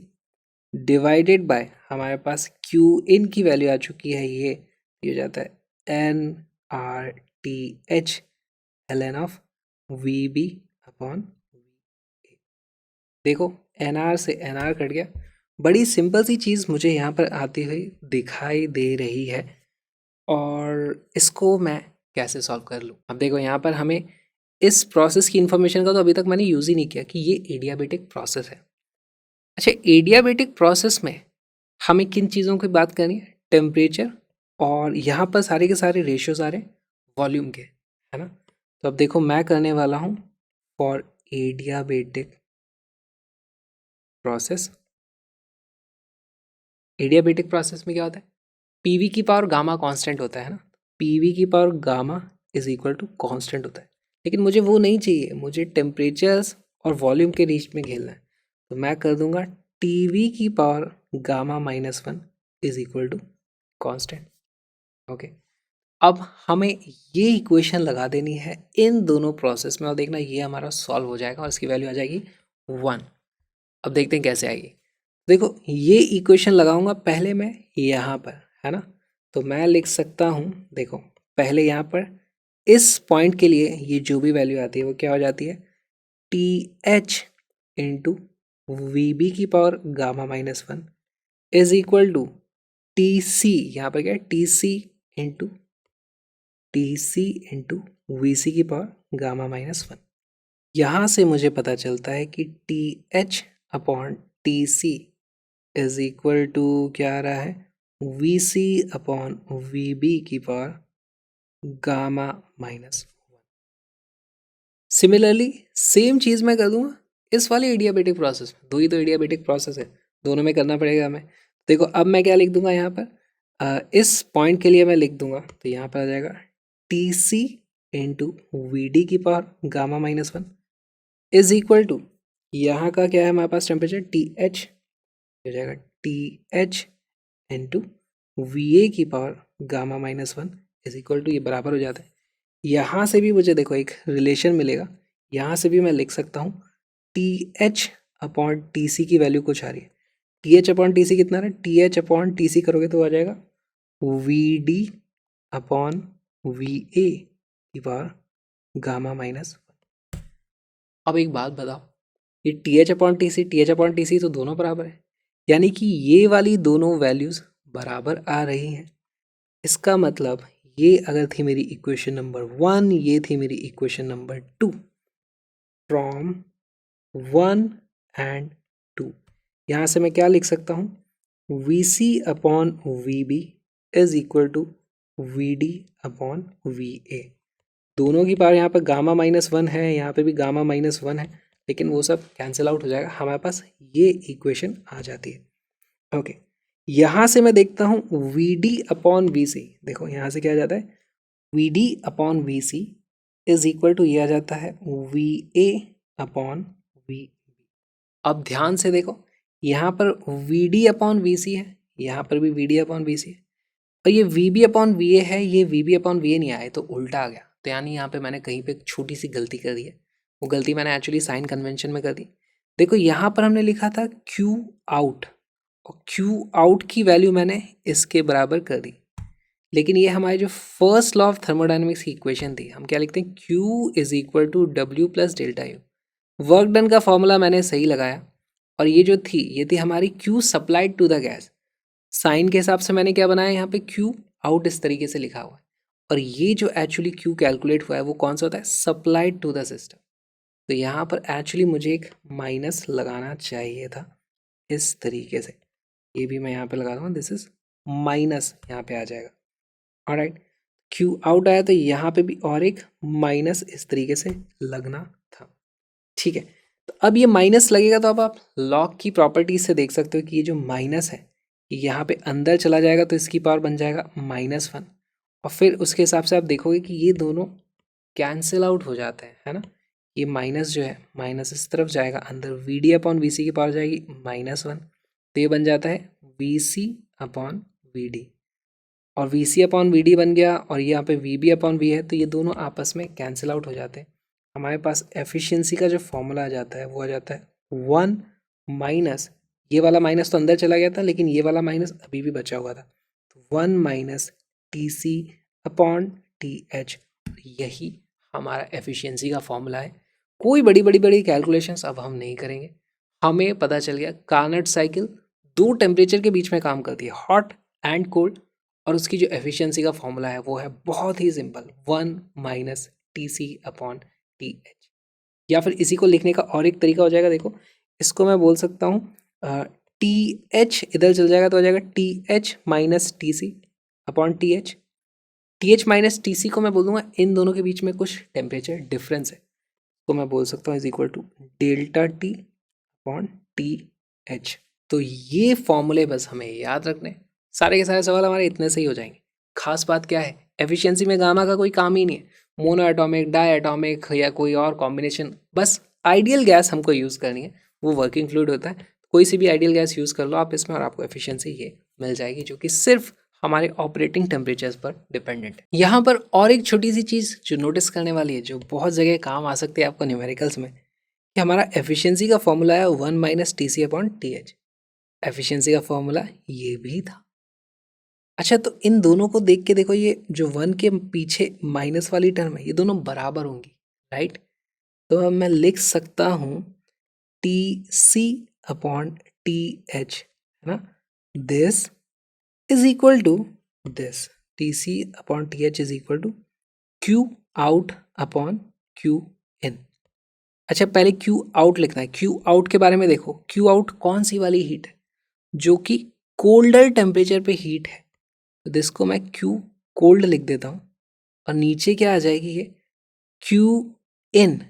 divided by हमारे पास क्यू इन की वैल्यू आ चुकी है, ये हो जाता है NRTHln of VB upon VA। देखो NR से NR कट गया। बड़ी सिंपल सी चीज़ मुझे यहाँ पर आती हुई दिखाई दे रही है, और इसको मैं कैसे सॉल्व कर लूँ। अब देखो यहाँ पर हमें इस प्रोसेस की इन्फॉर्मेशन का तो अभी तक मैंने यूज़ ही नहीं किया कि ये एडियाबेटिक प्रोसेस है। अच्छा, एडियाबेटिक प्रोसेस में हमें किन चीज़ों की बात करनी है, टेम्परेचर, और यहाँ पर सारे के सारे रेशियोज आ रहे हैं वॉल्यूम के, है ना। तो अब देखो मैं करने वाला हूँ for adiabatic process. Adiabatic process में क्या होता है, पीवी की पावर गामा कांस्टेंट होता है ना। पीवी की power gamma is equal to constant होता है, लेकिन मुझे वो नहीं चाहिए, मुझे टेम्परेचर्स और वॉल्यूम के बीच में खेलना है। तो मैं कर दूंगा टीवी की power gamma -1 is equal to constant. Okay, अब हमें ये इक्वेशन लगा देनी है इन दोनों प्रोसेस में, और देखना ये हमारा सॉल्व हो जाएगा और इसकी वैल्यू आ जाएगी 1। अब देखते हैं कैसे आएगी। देखो ये इक्वेशन लगाऊंगा पहले मैं यहाँ पर, है ना। तो मैं लिख सकता हूँ, देखो पहले यहाँ पर इस पॉइंट के लिए ये जो भी वैल्यू आती है वो क्या हो जाती है, TH इंटू VB की power gamma -1 is equal to TC, यहाँ पर क्या है TC इंटू VC की पावर गामा -1। यहाँ से मुझे पता चलता है कि TH upon TC is equal to क्या आ रहा है, VC अपॉन VB की पावर गामा -1। सिमिलरली सेम चीज़ मैं कर दूंगा इस वाले एडियाबेटिक प्रोसेस में। दो ही तो एडियाबेटिक प्रोसेस है, दोनों में करना पड़ेगा हमें। देखो अब मैं क्या लिख दूंगा यहाँ पर, इस पॉइंट के लिए मैं लिख दूंगा, तो यहाँ पर आ जाएगा TC इंटू VD की power gamma -1 is equal to, यहाँ का क्या है हमारे पास टेम्परेचर TH, हो जाएगा TH इंटू VA की power gamma -1 is equal to, ये बराबर हो जाता है। यहाँ से भी मुझे देखो एक रिलेशन मिलेगा, यहाँ से भी मैं लिख सकता हूँ TH अपॉन TC की वैल्यू कुछ आ रही है। TH अपॉन TC कितना है, TH अपॉन TC करोगे तो आ जाएगा VD अपॉन VA की पावर गामा -1। अब एक बात बताओ, ये TH अपॉन TC तो दोनों बराबर है, यानी कि ये वाली दोनों वैल्यूज़ बराबर आ रही हैं। इसका मतलब ये अगर थी मेरी इक्वेशन नंबर 1, ये थी मेरी इक्वेशन नंबर 2। फ्रॉम 1 एंड 2 यहाँ से मैं क्या लिख सकता हूँ, VC upon VB is equal to VD upon VA। दोनों की पावर यहाँ पर गामा -1 है, यहाँ पे भी गामा -1 है, लेकिन वो सब कैंसिल आउट हो जाएगा, हमारे पास ये इक्वेशन आ जाती है। ओके, यहाँ से मैं देखता हूँ VD अपॉन VC, देखो यहाँ से क्या आ जाता है, VD upon VC is equal to ये आ जाता है VA अपॉन VB। अब ध्यान से देखो, यहाँ पर VD अपॉन VC है, यहाँ पर भी VD अपॉन VC है, और ये VB अपॉन VA है, ये VB अपॉन VA नहीं आया, तो उल्टा आ गया। तो यानी यहाँ पे मैंने कहीं पे एक छोटी सी गलती कर दी है, वो गलती मैंने एक्चुअली साइन कन्वेंशन में कर दी। देखो यहाँ पर हमने लिखा था Q आउट, और Q आउट की वैल्यू मैंने इसके बराबर कर दी, लेकिन ये हमारी जो फर्स्ट लॉ ऑफ थर्मोडाइनमिक्स की इक्वेशन थी, हम क्या लिखते हैं, Q is equal to W plus delta U. Work done का फॉर्मूला मैंने सही लगाया, और ये जो थी ये थी हमारी Q supplied to the gas. Sign के हिसाब से मैंने क्या बनाया, यहाँ पे Q आउट इस तरीके से लिखा हुआ है, और ये जो एक्चुअली Q कैलकुलेट हुआ है वो कौन सा होता है, सप्लाइड टू द सिस्टम। तो यहाँ पर एक्चुअली मुझे एक माइनस लगाना चाहिए था इस तरीके से, ये भी मैं यहाँ पे लगा दूँगा, दिस इज माइनस यहाँ पे आ जाएगा। ऑलराइट, Q आउट आया तो यहाँ पे भी और एक माइनस इस तरीके से लगना था। ठीक है, तो अब ये माइनस लगेगा, तो अब आप लॉग की प्रॉपर्टीज से देख सकते हो कि ये जो माइनस है यहाँ पे अंदर चला जाएगा तो इसकी पावर बन जाएगा -1, और फिर उसके हिसाब से आप देखोगे कि ये दोनों कैंसिल आउट हो जाते हैं, है ना। ये माइनस जो है माइनस इस तरफ जाएगा, अंदर V D upon V C की पावर जाएगी -1, तो ये बन जाता है V C upon V D, और V C upon V D बन गया, और यहाँ पे वी बी अपॉन वी है, तो ये दोनों आपस में कैंसिल आउट हो जाते हैं। हमारे पास एफिशिएंसी का जो फॉर्मूला आ जाता है वो आ जाता है 1 माइनस, ये वाला माइनस तो अंदर चला गया था लेकिन ये वाला माइनस अभी भी बचा हुआ था, तो 1 minus T C upon T H, यही हमारा एफिशिएंसी का फॉर्मूला है। कोई बड़ी बड़ी बड़ी कैलकुलेशंस अब हम नहीं करेंगे, हमें पता चल गया कार्नट साइकिल दो टेम्परेचर के बीच में काम करती है, हॉट एंड कोल्ड, और उसकी जो एफिशिएंसी का फॉर्मूला है वो है बहुत ही simple, 1 minus T C upon T H. या फिर इसी को लिखने का और एक तरीका हो जाएगा, देखो इसको मैं बोल सकता हूँ टी एच इधर चल जाएगा तो हो जाएगा T H minus T C upon T H. T H minus T C को मैं बोलूँगा इन दोनों के बीच में कुछ टेम्परेचर डिफरेंस है, तो मैं बोल सकता हूँ is equal to delta T upon T H. तो ये फॉर्मूले बस हमें याद रखने, सारे के सारे सवाल हमारे इतने से ही हो जाएंगे। खास बात क्या है, एफिशिएंसी में गामा का कोई काम ही नहीं है, मोनो एटॉमिक, डाई एटॉमिक या कोई और कॉम्बिनेशन, बस आइडियल गैस हमको यूज़ करनी है, वो वर्किंग फ्लूइड होता है, कोई सी भी आइडियल गैस यूज़ कर लो आप इसमें और आपको एफिशिएंसी ये मिल जाएगी, जो कि सिर्फ हमारे ऑपरेटिंग टेम्परेचर्स पर डिपेंडेंट है। यहाँ पर और एक छोटी सी चीज़ जो नोटिस करने वाली है, जो बहुत जगह काम आ सकती है आपको न्यूमेरिकल्स में, कि हमारा एफिशिएंसी का फॉर्मूला है 1 minus T C upon T H, efficiency का फॉर्मूला ये भी था। अच्छा, तो इन दोनों को देख के देखो, ये जो 1 के पीछे माइनस वाली टर्म है ये दोनों बराबर होंगी, राइट। तो अब मैं लिख सकता हूँ T C upon T H, है ना, this is equal to this, T C upon T H is equal to Q out upon Q in. अच्छा, पहले क्यू आउट लिखना है। क्यू आउट के बारे में देखो, क्यू आउट कौन सी वाली हीट है, जो कि कोल्डर टेम्परेचर पे हीट है, तो इसको मैं क्यू कोल्ड लिख देता हूँ, और नीचे क्या आ जाएगी ये क्यू इन।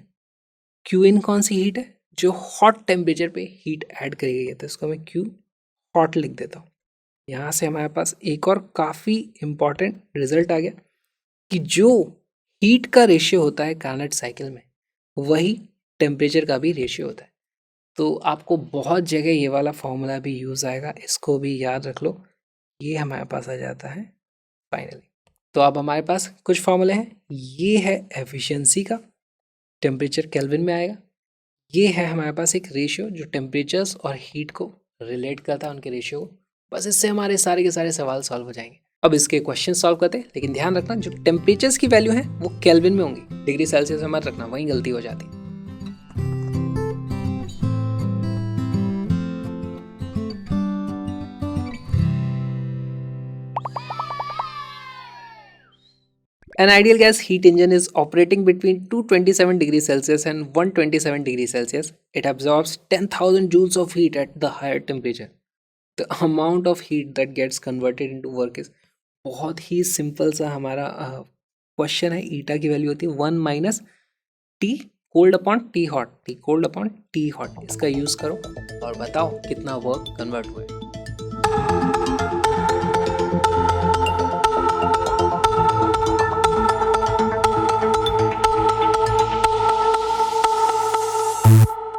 क्यू इन कौन सी हीट है, जो हॉट टेम्परेचर पे हीट ऐड करी गई है, तो इसको मैं क्यू हॉट लिख देता हूँ। यहाँ से हमारे पास एक और काफ़ी इम्पॉर्टेंट रिजल्ट आ गया कि जो हीट का रेशियो होता है कार्नट साइकिल में, वही टेम्परेचर का भी रेशियो होता है। तो आपको बहुत जगह ये वाला फॉर्मूला भी यूज़ आएगा, इसको भी याद रख लो। ये हमारे पास आ जाता है फाइनली। तो अब हमारे पास कुछ फॉर्मूले हैं, ये है एफिशिएंसी का, टेम्परेचर केल्विन में आएगा। ये है हमारे पास एक रेशियो जो टेम्परेचर्स और हीट को रिलेट करता है, उनके रेशियो को। बस इससे हमारे सारे के सारे सवाल सॉल्व हो जाएंगे। अब इसके क्वेश्चन सॉल्व करते हैं, लेकिन ध्यान रखना जो टेम्परेचर्स की वैल्यू है वो केल्विन में होंगी, डिग्री सेल्सियस में मत रखना, वहीं गलती हो जाती है। An ideal gas heat engine is operating between 227 degrees Celsius and 127 degrees Celsius. It absorbs 10,000 joules of heat at the higher temperature. The amount of heat that gets converted into work is, बहुत ही simple सा हमारा question है। ईटा की value होती है 1 minus T cold upon T hot, T cold upon T hot. इसका use करो और बताओ कितना वर्क कन्वर्ट हुआ है।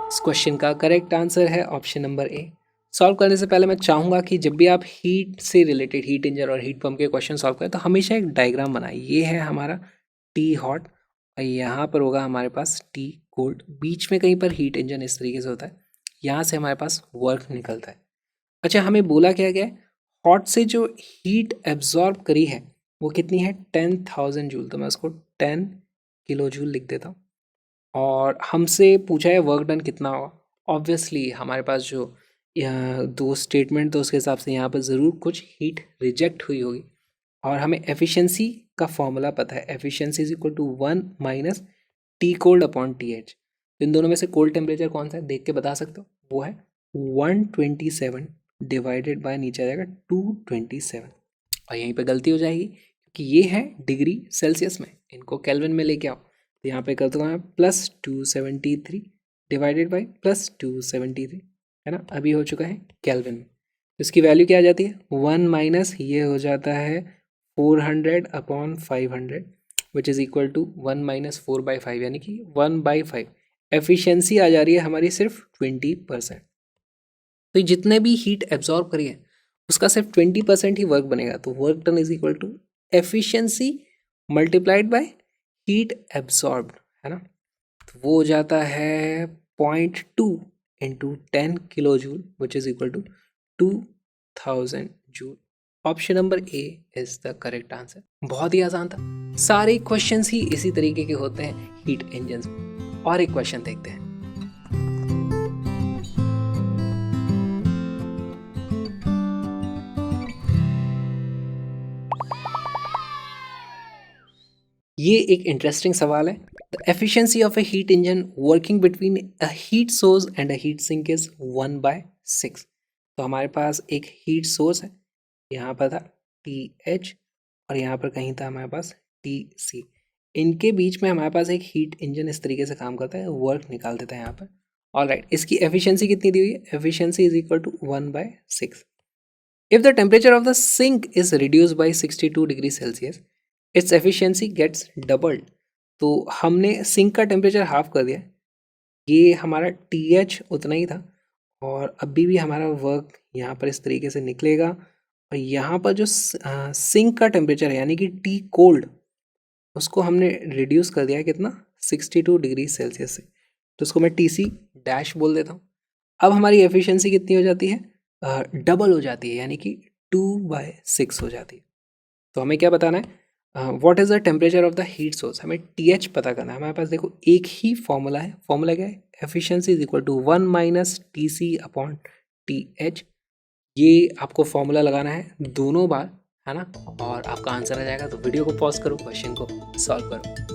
इस क्वेश्चन का करेक्ट आंसर है ऑप्शन नंबर ए। सॉल्व करने से पहले मैं चाहूँगा कि जब भी आप हीट से रिलेटेड, हीट इंजन और हीट पंप के क्वेश्चन सॉल्व करें तो हमेशा एक डायग्राम बनाएं। ये है हमारा टी हॉट और यहाँ पर होगा हमारे पास टी कोल्ड, बीच में कहीं पर हीट इंजन इस तरीके से होता है, यहाँ से हमारे पास वर्क निकलता है। अच्छा, हमें बोला क्या गया है, हॉट से जो हीट एब्जॉर्ब करी है वो कितनी है 10,000 जूल, तो मैं उसको 10 किलो जूल लिख देता हूँ। और हमसे पूछा है वर्क डन कितना होगा। ऑब्वियसली हमारे पास जो दो स्टेटमेंट, तो उसके हिसाब से यहाँ पर ज़रूर कुछ हीट रिजेक्ट हुई होगी। और हमें एफिशिएंसी का फॉर्मूला पता है, efficiency is equal to 1 minus T cold upon T H. इन दोनों में से कोल्ड टेम्परेचर कौन सा है देख के बता सकते हो, वो है 127 डिवाइडेड बाय नीचे आ जाएगा 227, और यहीं पे गलती हो जाएगी क्योंकि ये है डिग्री सेल्सियस में, इनको केल्विन में लेके आओ। तो यहाँ पे कर दूंगा मैं +273 डिवाइडेड बाई +273, है ना, अभी हो चुका है केल्विन में। तो इसकी वैल्यू क्या आ जाती है 1 माइनस ये हो जाता है 400 upon 500 which is equal to 1 minus 4/5 यानी कि 1/5। एफिशिएंसी आ जा रही है हमारी सिर्फ 20%। तो जितने भी हीट एब्जॉर्ब करी है उसका सिर्फ 20% ही वर्क बनेगा। तो work done is equal to efficiency multiplied by heat absorbed, है ना। तो वो हो जाता है 0.2 into 10 kilo joule which is equal to 2000 joule. Option number A is the correct answer. बहुत ही आसान था, सारे क्वेश्चंस ही इसी तरीके के होते हैं हीट इंजन में। और एक क्वेश्चन देखते हैं। ये एक इंटरेस्टिंग सवाल है। The efficiency of a heat engine working between a heat source and a heat sink is 1/6। तो हमारे पास एक हीट सोर्स है, यहाँ पर था TH और यहाँ पर कहीं था हमारे पास TC। इनके बीच में हमारे पास एक हीट इंजन इस तरीके से काम करता है, वर्क निकाल देता है यहाँ पर। ऑलराइट, इसकी एफिशिएंसी कितनी दी हुई है? Efficiency is equal to 1/6। If the temperature of the sink is reduce by 62 degree Celsius its efficiency gets doubled. तो हमने सिंक का टेम्परेचर हाफ कर दिया, ये हमारा TH उतना ही था और अभी भी हमारा वर्क यहाँ पर इस तरीके से निकलेगा। और यहाँ पर जो सिंक का टेम्परेचर है यानी कि T कोल्ड, उसको हमने रिड्यूस कर दिया है कितना? 62 डिग्री सेल्सियस से। तो उसको मैं TC डैश बोल देता हूँ। अब हमारी एफिशिएंसी कितनी हो जाती है? डबल हो जाती है यानी कि 2/6 हो जाती है। तो हमें क्या बताना है? What is the temperature of the heat source. हमें TH पता करना है। हमारे पास देखो एक ही फॉर्मूला है। फॉर्मूला क्या है? Efficiency is equal to 1 minus TC upon TH। ये आपको फॉर्मूला लगाना है दोनों बार, है ना, और आपका आंसर आ जाएगा। तो वीडियो को पॉज करो, क्वेश्चन को सॉल्व करो।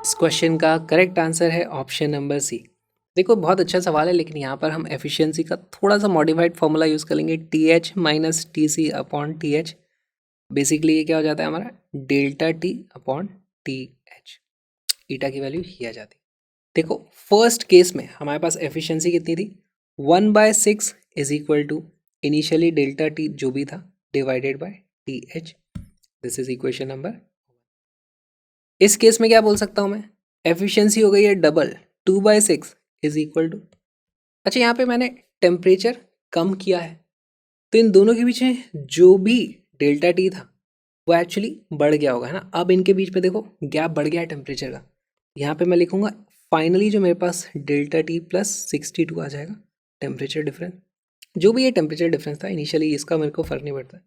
इस क्वेश्चन का करेक्ट आंसर है ऑप्शन नंबर सी। देखो बहुत अच्छा सवाल है, लेकिन यहाँ पर हम एफिशिएंसी का थोड़ा सा मॉडिफाइड फॉर्मूला यूज़ करेंगे, TH minus TC upon TH। Basically ये क्या हो जाता है हमारा? Delta T upon TH। ईटा की वैल्यू ही आ जाती। देखो फर्स्ट केस में हमारे पास एफिशिएंसी कितनी थी? 1/6 is equal to initially delta T जो भी था divided by TH। This is equation number. इस केस में क्या बोल सकता हूँ मैं? एफिशिएंसी हो गई है डबल, 2/6 इज इक्वल टू, अच्छा यहाँ पे मैंने टेम्परेचर कम किया है तो इन दोनों के बीच में जो भी डेल्टा T था वो एक्चुअली बढ़ गया होगा, है ना। अब इनके बीच में देखो गैप बढ़ गया है टेम्परेचर का। यहाँ पे मैं लिखूंगा फाइनली जो मेरे पास डेल्टा T प्लस 62 आ जाएगा टेम्परेचर डिफरेंस। जो भी ये टेम्परेचर डिफरेंस था इनिशियली, इसका मेरे को फ़र्क नहीं पड़ता।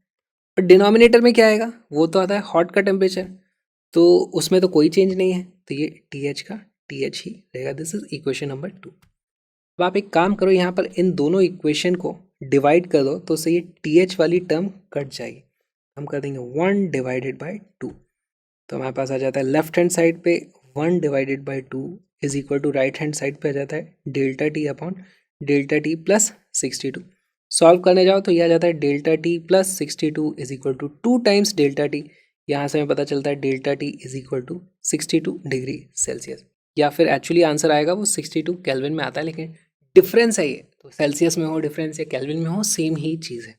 और डिनोमिनेटर में क्या आएगा? वो तो आता है हॉट का टेम्परेचर, तो उसमें तो कोई चेंज नहीं है, तो ये TH का TH ही रहेगा। This is equation number 2। अब आप एक काम करो, यहाँ पर इन दोनों इक्वेशन को डिवाइड कर दो तो उससे ये TH वाली टर्म कट जाएगी। हम कर देंगे 1 डिवाइडेड बाई 2। तो हमारे पास आ जाता है लेफ्ट हैंड साइड पे 1 divided by 2 is equal to right hand side पे आ जाता है delta T upon delta T plus 62। Solve करने जाओ तो यह आ जाता है delta T plus 62 is equal to 2 times delta T। यहाँ से हमें पता चलता है delta T is equal to 62 degree Celsius, या फिर एक्चुअली आंसर आएगा वो 62 केल्विन में आता है, लेकिन डिफरेंस है ये, तो सेल्सियस में हो डिफरेंस या केल्विन में हो सेम ही चीज़ है।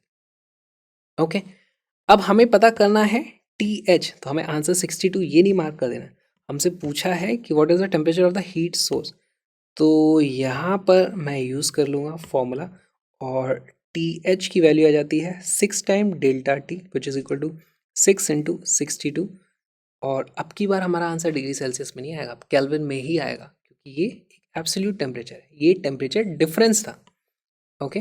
ओके, अब हमें पता करना है TH, तो हमें आंसर 62 ये नहीं मार्क कर देना। हमसे पूछा है कि what is the temperature of the heat source, तो यहाँ पर मैं यूज़ कर लूँगा फॉर्मूला और TH की वैल्यू आ जाती है 6 time delta T which is equal to 6 into 62। और अब की बार हमारा आंसर डिग्री सेल्सियस में नहीं आएगा, केल्विन में ही आएगा, क्योंकि ये एब्सोल्यूट टेम्परेचर है, ये टेम्परेचर डिफरेंस था। ओके,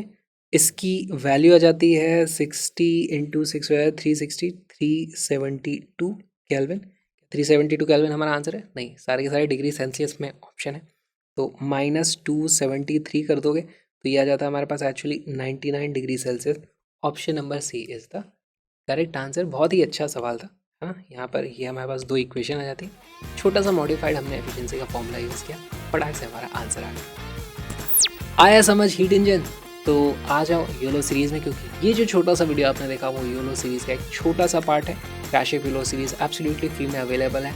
इसकी वैल्यू आ जाती है 60 इंटू 6 360 372 केल्विन। 372 केल्विन हमारा आंसर है? नहीं, सारे के सारे डिग्री सेल्सियस में ऑप्शन है, तो -273 कर दोगे तो ये आ जाता है हमारे पास actually 99 degree Celsius. Option number C is the correct answer. बहुत ही अच्छा सवाल था, हाँ। यहाँ पर ये हमारे पास 2 इक्वेशन आ जाती है, छोटा सा मॉडिफाइड हमने एफिशिएंसी का फॉर्मूला यूज़ किया, फटाक से हमारा आंसर आ गया। आया समझ हीट इंजन? तो आ जाओ योलो सीरीज़ में, क्योंकि ये जो छोटा सा वीडियो आपने देखा वो योलो सीरीज़ का एक छोटा सा पार्ट है। Crash F YOLO series absolutely free में अवेलेबल है।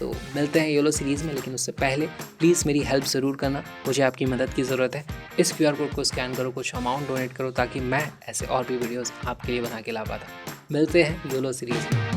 तो मिलते हैं योलो सीरीज़ में, लेकिन उससे पहले प्लीज़ मेरी हेल्प ज़रूर करना, मुझे आपकी मदद की ज़रूरत है। इस QR कोड को स्कैन करो, कुछ अमाउंट डोनेट करो ताकि मैं ऐसे और भी वीडियोज़ आपके लिए बना के ला पाता। मिलते हैं योलो सीरीज़ में।